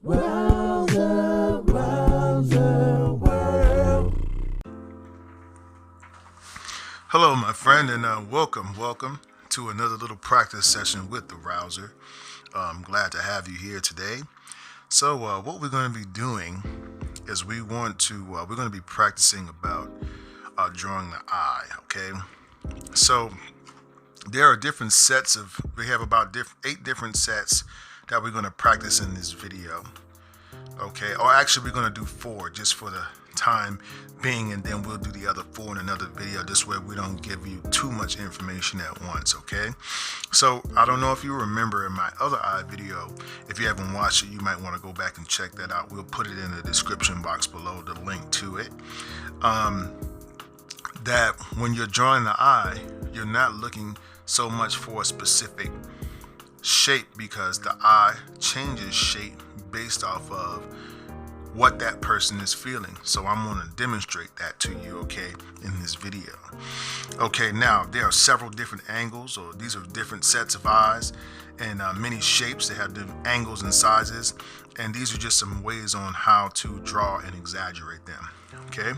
Rowserworld. Hello, my friend, and welcome to another little practice session with the Rouser. I'm glad to have you here today. So, what we're going to be doing is we're going to be practicing about drawing the eye. Okay, so there are different sets of. We have about 8 different sets that we're going to practice in this video. Okay, or actually we're going to do 4 just for the time being, and then we'll do the other 4 in another video. This way we don't give you too much information at once. Okay, so I don't know if you remember in my other eye video. If you haven't watched it, you might want to go back and check that out. We'll put it in the description box below, the link to it. That when you're drawing the eye, you're not looking so much for a specific shape, because the eye changes shape based off of what that person is feeling. So I'm going to demonstrate that to you, okay, in this video. Okay, now there are several different angles, or these are different sets of eyes, and many shapes. They have different angles and sizes, and these are just some ways on how to draw and exaggerate them. Okay,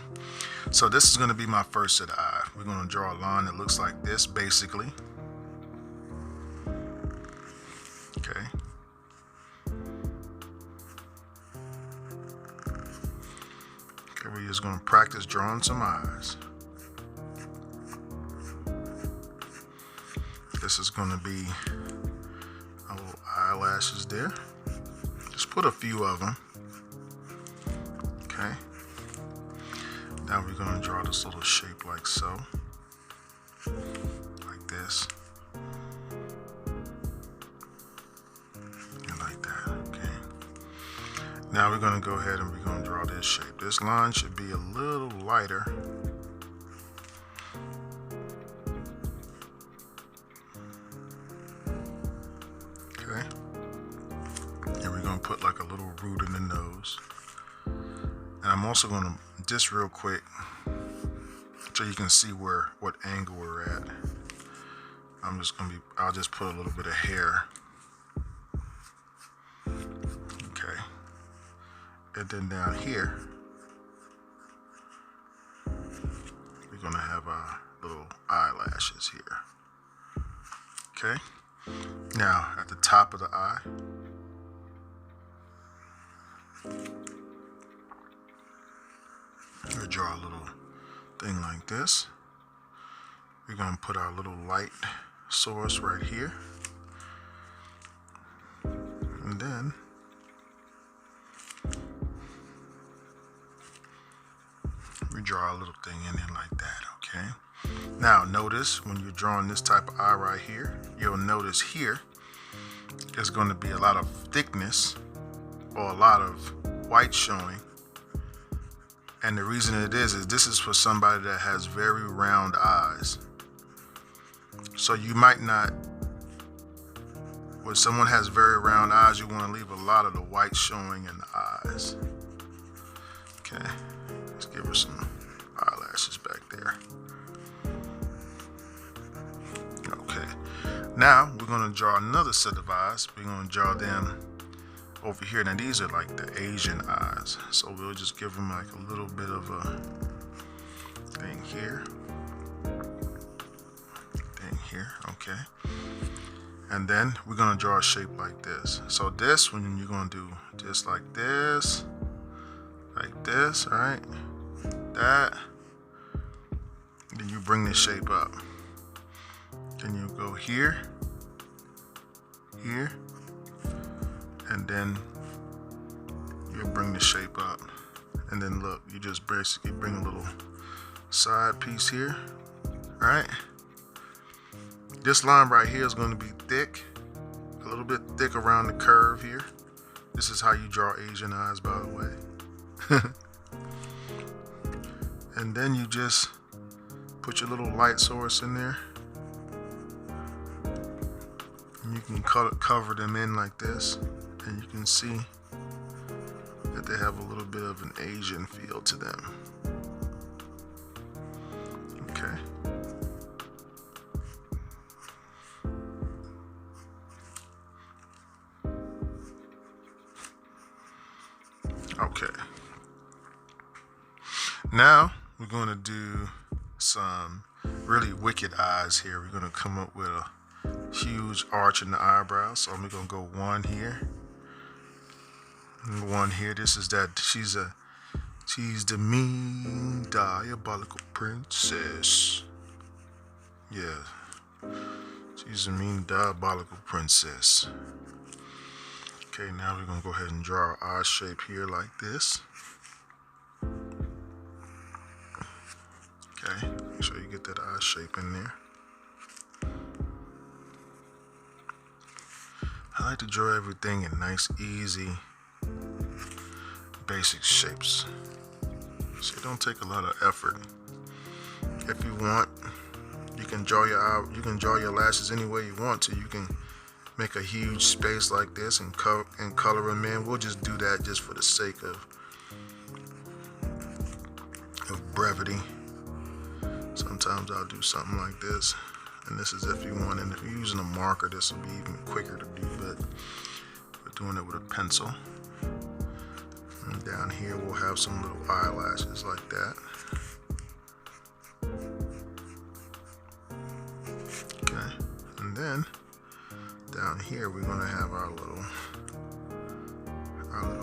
so this is going to be my first set of eye. We're going to draw a line that looks like this, basically. Okay. Okay, we're just going to practice drawing some eyes. This is going to be a little eyelashes there. Just put a few of them. Okay. Now we're going to draw this little shape like so. Like this. Now we're going to go ahead and we're going to draw this shape. This line should be a little lighter. Okay. And we're going to put like a little root in the nose. And I'm also going to, just real quick, so you can see what angle we're at. I'll just put a little bit of hair. And then down here, we're going to have our little eyelashes here. Okay. Now, at the top of the eye, we'll draw a little thing like this. We're going to put our little light source right here. And then we draw a little thing in there like that, okay? Now notice when you're drawing this type of eye right here, you'll notice here there's going to be a lot of thickness or a lot of white showing. And the reason it is this is for somebody that has very round eyes. So you might not, when someone has very round eyes, you want to leave a lot of the white showing in the eyes. Okay. Let's give her some eyelashes back there. Okay. Now we're going to draw another set of eyes. We're going to draw them over here. Now these are like the Asian eyes. So we'll just give them like a little bit of a thing here. Thing here. Okay. And then we're going to draw a shape like this. So this one you're going to do just like this. Like this, right? That. Then you bring this shape up. Then you go here, here, and then you bring the shape up. And then look, you just basically bring a little side piece here, right? This line right here is going to be thick, a little bit thick around the curve here. This is how you draw Asian eyes, by the way. And then you just put your little light source in there, and you can cover them in like this, and you can see that they have a little bit of an Asian feel to them. Okay. Okay. Now we're going to do some really wicked eyes here. We're going to come up with a huge arch in the eyebrows. So I'm going to go one here. One here. This is that she's the mean diabolical princess. Yeah. She's a mean diabolical princess. Okay, now we're going to go ahead and draw our eye shape here like this. Okay, make sure you get that eye shape in there. I like to draw everything in nice, easy, basic shapes. So it don't take a lot of effort. If you want, you can draw your lashes any way you want to. You can make a huge space like this and color them in. We'll just do that just for the sake of brevity. Sometimes I'll do something like this, and this is if you want. And if you're using a marker, this will be even quicker to do, but we're doing it with a pencil. And down here we'll have some little eyelashes like that. Okay, and then down here we're gonna have our little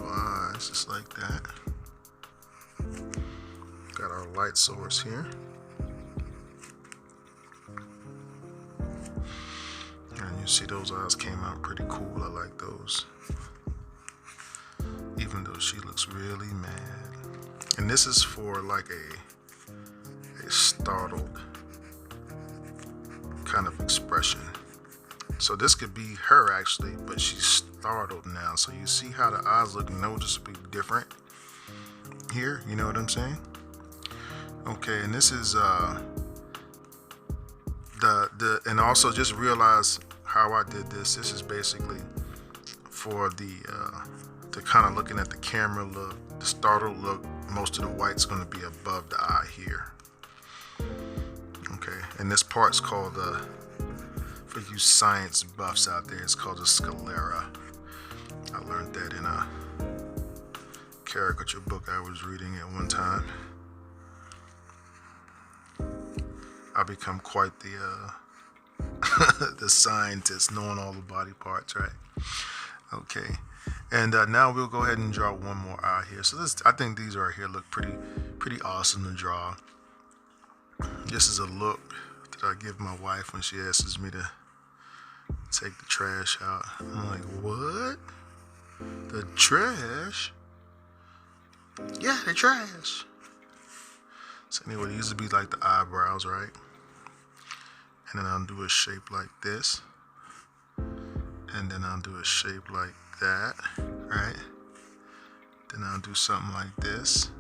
eyes just like that. Got our light source here. And you see those eyes came out pretty cool. I like those. Even though she looks really mad. And this is for like a startled kind of expression. So this could be her actually, but she's startled now. So you see how the eyes look noticeably different here? You know what I'm saying? Okay, and this is and also just realize how I did this. This is basically for the kind of looking at the camera look, the startled look. Most of the white's going to be above the eye here. Okay, and this part's called for you science buffs out there, it's called a sclera. I learned that in a caricature book I was reading at one time. I become quite the the scientist, knowing all the body parts, right? Okay, and now we'll go ahead and draw one more eye here. So I think these right here look pretty awesome to draw. This is a look that I give my wife when she asks me to take the trash out. I'm like, what? The trash? Yeah, the trash. So anyway, these would be like the eyebrows, right? And then I'll do a shape like this. And then I'll do a shape like that, right? Then I'll do something like this.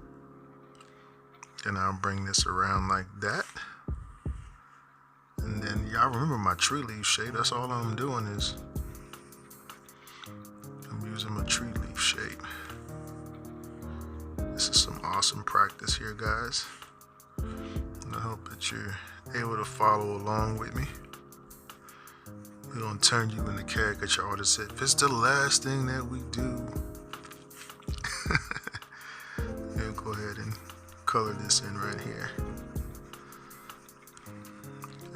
Then I'll bring this around like that. And then y'all remember my tree leaf shape. That's all I'm doing is I'm using my tree leaf shape. This is some awesome practice here, guys. And I hope that you're able to follow along with me. We're gonna turn you into caricature artist if it's the last thing that we do. We'll go ahead and color this in right here.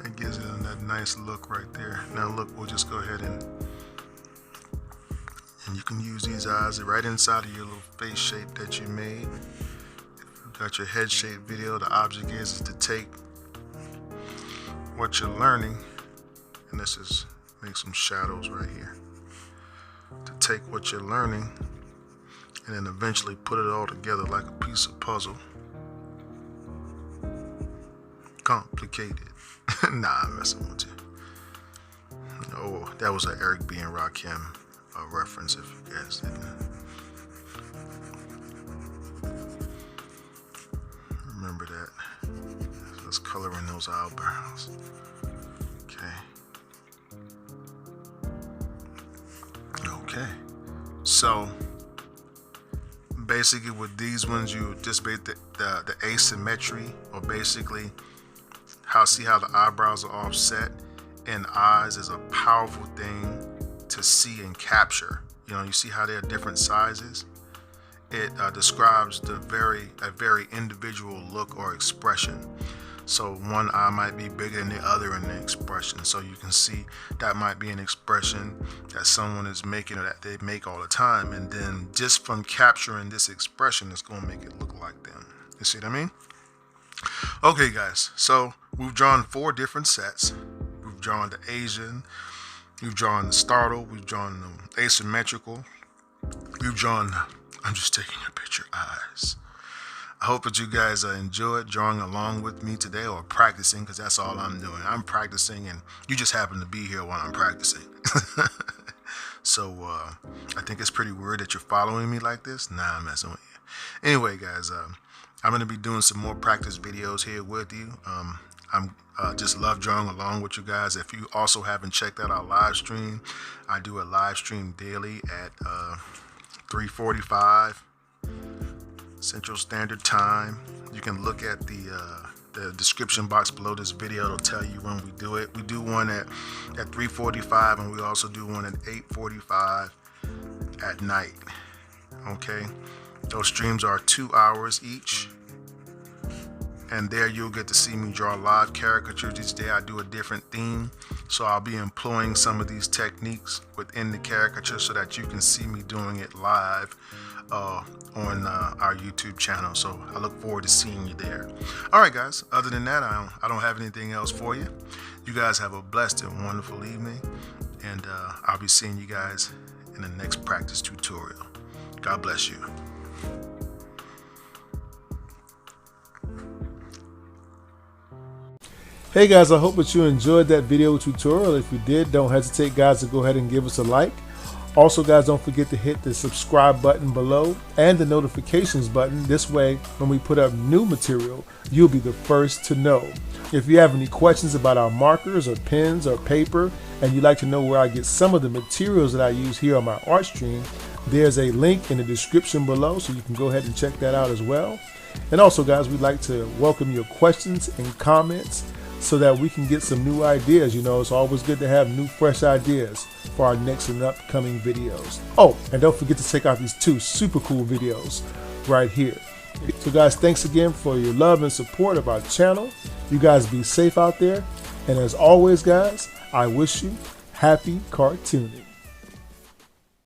That gives it that nice look right there. Now look, we'll just go ahead and you can use these eyes right inside of your little face shape that you made. If you got your head shape video, the object is to take what you're learning, and this is make some shadows right here. To take what you're learning and then eventually put it all together like a piece of puzzle. Complicated. Nah, I'm messing with you. Oh, that was an Eric B. and Rakim reference if you guys didn't remember that. Let's color in those eyebrows. Okay. Okay. So basically with these ones you anticipate the asymmetry, or basically see how the eyebrows are offset, and eyes is a powerful thing to see and capture. You know, you see how they're different sizes, it describes a very individual look or expression. So one eye might be bigger than the other in the expression. So you can see that might be an expression that someone is making or that they make all the time. And then just from capturing this expression, it's going to make it look like them. You see what I mean? Okay, guys. So we've drawn 4 different sets. We've drawn the Asian. We've drawn the startled. We've drawn the asymmetrical. We've drawn, I'm just taking a picture, eyes. I hope that you guys enjoyed drawing along with me today, or practicing, because that's all I'm doing. I'm practicing and you just happen to be here while I'm practicing. So I think it's pretty weird that you're following me like this. Nah, I'm messing with you. Anyway, guys, I'm going to be doing some more practice videos here with you. I'm just love drawing along with you guys. If you also haven't checked out our live stream, I do a live stream daily at 3:45 Central Standard Time. You can look at the description box below this video. It'll tell you when we do it. We do one at 3:45, and we also do one at 8:45 at night. Okay, those streams are 2 hours each, and there you'll get to see me draw live caricatures. Each day I do a different theme, so I'll be employing some of these techniques within the caricature so that you can see me doing it live on our YouTube channel. So I look forward to seeing you there. All right, guys, other than that, I don't have anything else for you. You guys have a blessed and wonderful evening, and I'll be seeing you guys in the next practice tutorial. God bless you. Hey guys, I hope that you enjoyed that video tutorial. If you did, don't hesitate, guys, to go ahead and give us a like. Also, guys, don't forget to hit the subscribe button below and the notifications button. This way, when we put up new material, you'll be the first to know. If you have any questions about our markers or pens or paper, and you'd like to know where I get some of the materials that I use here on my art stream, there's a link in the description below, so you can go ahead and check that out as well. And also, guys, we'd like to welcome your questions and comments so that we can get some new ideas. You know, it's always good to have new, fresh ideas for our next and upcoming videos. Oh, and don't forget to check out these 2 super cool videos right here. So guys, thanks again for your love and support of our channel. You guys be safe out there. And as always, guys, I wish you happy cartooning.